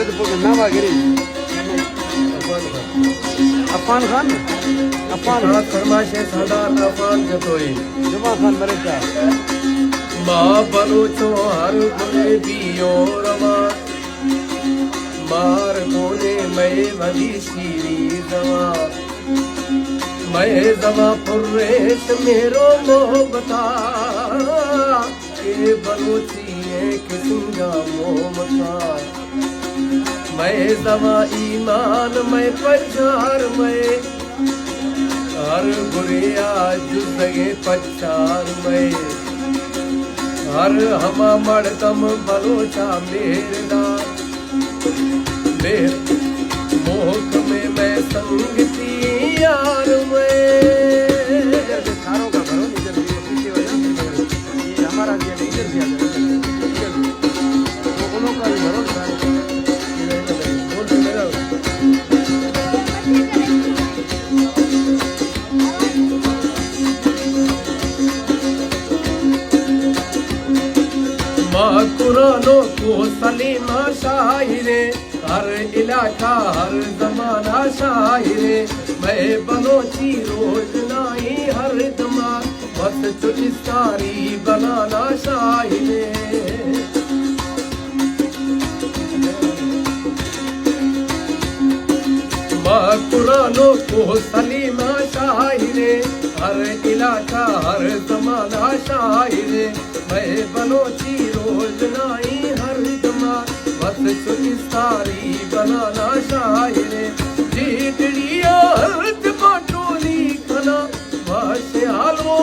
मारे तो पूरे नाम आ गिरी अफान खान फरमाइश है सरदार अफान जतोई जुमा खान मरे क्या माँ बलूचो हर गुने बियो रमा मार गोने मैं भली शीरी जवा मैं जवा पुरेश मेरो मोहबता के बलूची एक सिंगा मोहबता मैं जवा ईमान मैं पचार मैं हर गुरिया जुदगे पचार मैं हर हमा मड़दम बलोचा मेरदा मेर मोख में मैं संगती यार मैं सारों का करो इधर पीछे वाला ये हमारा दिया नहीं इधर दिया तो उन लोगों का भी भरो बोल मेरा माँ कुरानो को सलीमा शायरे हर इलाका हर जमाना शायरे मैं बलोची रोज नाई हर दमा बस चुस्तारी बनाना शायरे माँ कुरानो को सलीमा शायरे हर इलाका हर जमाना शायरे मैं बलोची रोज नाई हर दमा बस चुस्तारी बनाना शायरे जीतड़िया हर टोली खना वाशे हालो